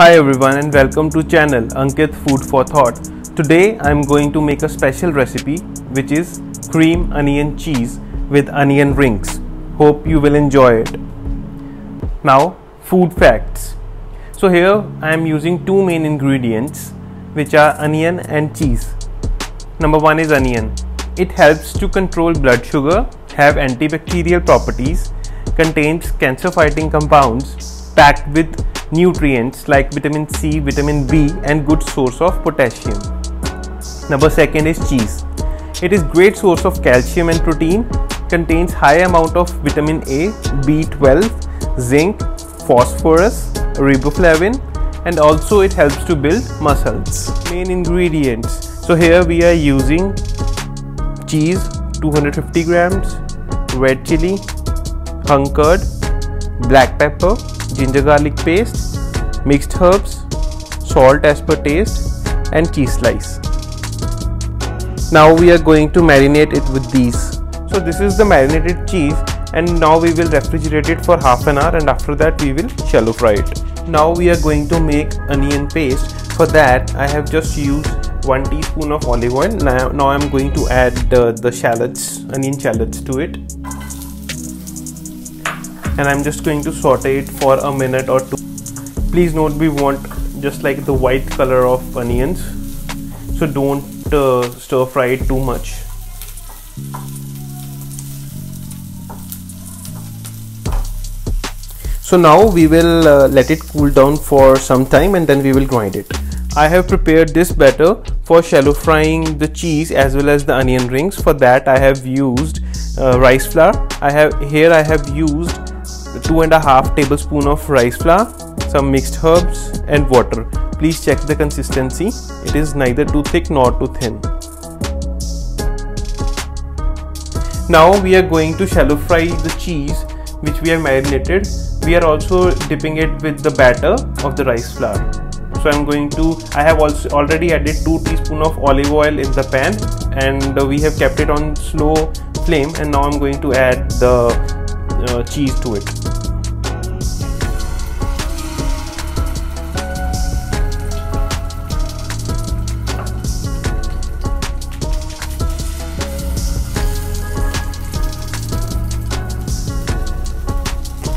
Hi everyone and welcome to channel Ankit Food for Thought. Today I am going to make a special recipe which is cream onion cheese with onion rings. Hope you will enjoy it. Now food facts. So here I am using two main ingredients which are onion and cheese. Number one is onion. It helps to control blood sugar, have antibacterial properties, contains cancer fighting compounds, packed with nutrients like vitamin C, vitamin B and good source of potassium. Number second is cheese. It is great source of calcium and protein, contains high amount of vitamin A, B12, zinc, phosphorus, riboflavin and also it helps to build muscles. Main ingredients. So here we are using cheese 250 grams, red chili, hung curd, black pepper, ginger garlic paste, mixed herbs, salt as per taste and cheese slice. Now we are going to marinate it with these. So this is the marinated cheese and now we will refrigerate it for half an hour and after that we will shallow fry it. Now we are going to make onion paste. For that I have just used 1 teaspoon of olive oil. Now I am going to add the shallots, onion shallots to it. And I'm just going to saute it for a minute or two. Please note we want just like the white color of onions, so don't stir fry it too much. So now we will let it cool down for some time and then we will grind it. I have prepared this batter for shallow frying the cheese as well as the onion rings. For that I have used rice flour. I have used 2.5 tablespoons of rice flour, some mixed herbs and water. Please check the consistency. It is neither too thick nor too thin. Now we are going to shallow fry the cheese which we have marinated. We are also dipping it with the batter of the rice flour. So I have also already added 2 teaspoons of olive oil in the pan and we have kept it on slow flame, and now I'm going to add the cheese to it.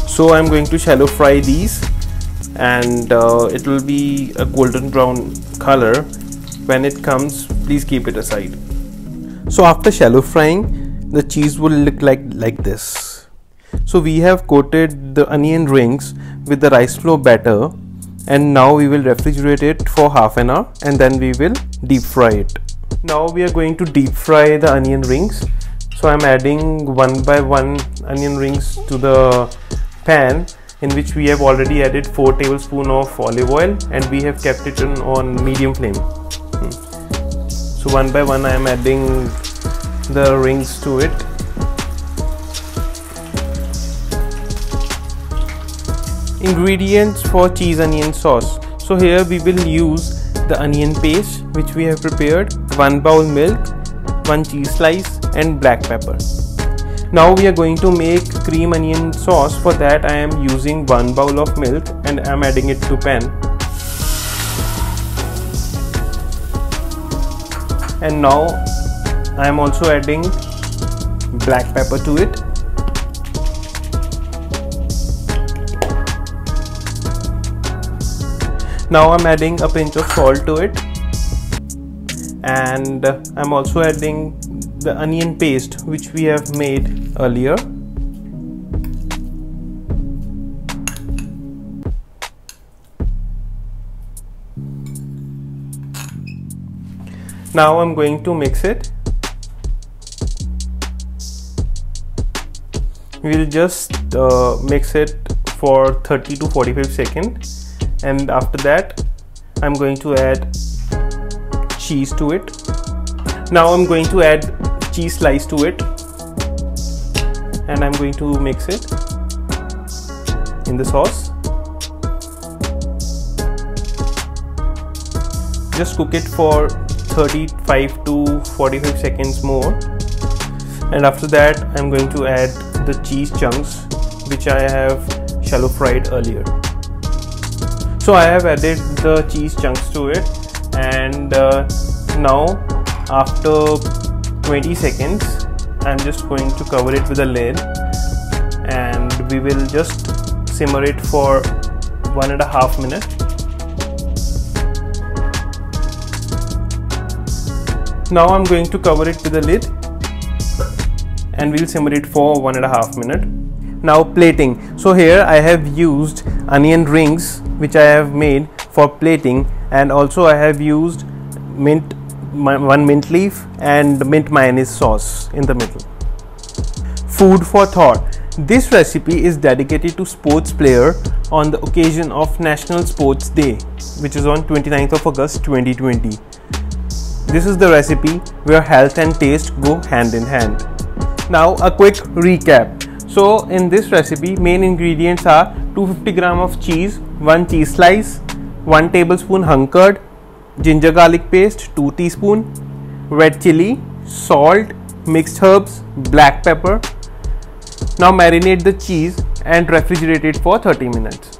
So I'm going to shallow fry these and it will be a golden brown color. When it comes, please keep it aside. So after shallow frying, the cheese will look like this. So we have coated the onion rings with the rice flour batter and now we will refrigerate it for half an hour and then we will deep fry it. Now we are going to deep fry the onion rings. So I'm adding 1 by 1 onion rings to the pan in which we have already added 4 tablespoons of olive oil and we have kept it on medium flame. So 1 by 1 I am adding the rings to it. Ingredients for cheese onion sauce. So here we will use the onion paste which we have prepared, 1 bowl milk, 1 cheese slice and black pepper. Now we are going to make cream onion sauce. For that I am using 1 bowl of milk and I am adding it to pan. And now I am also adding black pepper to it. Now I'm adding a pinch of salt to it. And I'm also adding the onion paste which we have made earlier. Now I'm going to mix it. We'll just mix it for 30 to 45 seconds and after that I'm going to add cheese to it. Now I'm going to add cheese slice to it and I'm going to mix it in the sauce. Just cook it for 35 to 45 seconds more and after that I'm going to add the cheese chunks which I have shallow fried earlier. So I have added the cheese chunks to it, and now after 20 seconds I'm just going to cover it with a lid, and we will just simmer it for 1.5 minutes. Now I'm going to cover it with a lid and we'll simmer it for 1.5 minutes. Now plating. So here I have used onion rings which I have made for plating, and also I have used one mint leaf and mint mayonnaise sauce in the middle. Food for thought. This recipe is dedicated to sports player on the occasion of National Sports Day, which is on 29th of August 2020. This is the recipe where health and taste go hand in hand. Now a quick recap. So in this recipe, main ingredients are 250 gram of cheese, 1 cheese slice, 1 tablespoon hung curd, ginger garlic paste 2 teaspoon, red chili, salt, mixed herbs, black pepper. Now marinate the cheese and refrigerate it for 30 minutes.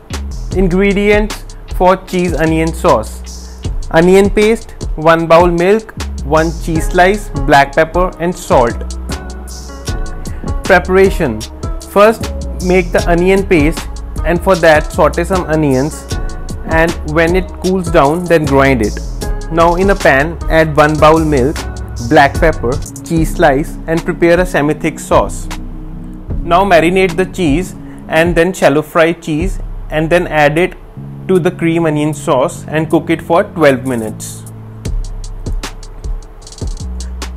Ingredients for cheese onion sauce: onion paste, 1 bowl milk, 1 cheese slice, black pepper and salt. Preparation: first make the onion paste, and for that saute some onions, and when it cools down then grind it. Now in a pan add 1 bowl milk, black pepper, cheese slice and prepare a semi-thick sauce. Now marinate the cheese and then shallow fry cheese, and then add it to the cream onion sauce and cook it for 12 minutes.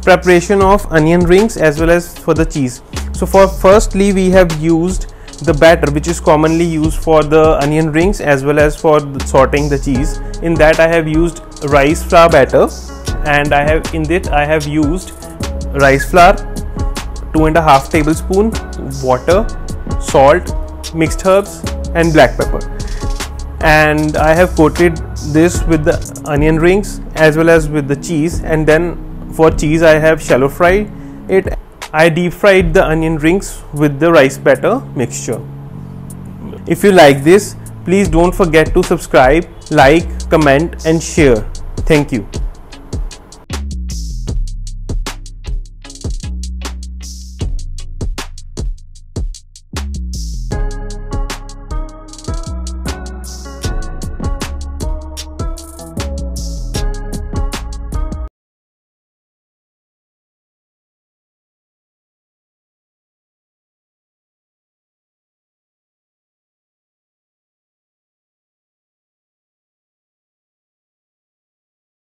Preparation of onion rings as well as for the cheese. So for firstly we have used the batter which is commonly used for the onion rings as well as for sauteing the cheese. In that I have used rice flour batter, and I have used rice flour, 2.5 tablespoon, water, salt, mixed herbs and black pepper, and I have coated this with the onion rings as well as with the cheese, and then for cheese I have shallow fried it. I deep fried the onion rings with the rice batter mixture. If you like this, please don't forget to subscribe, like, comment and share. Thank you.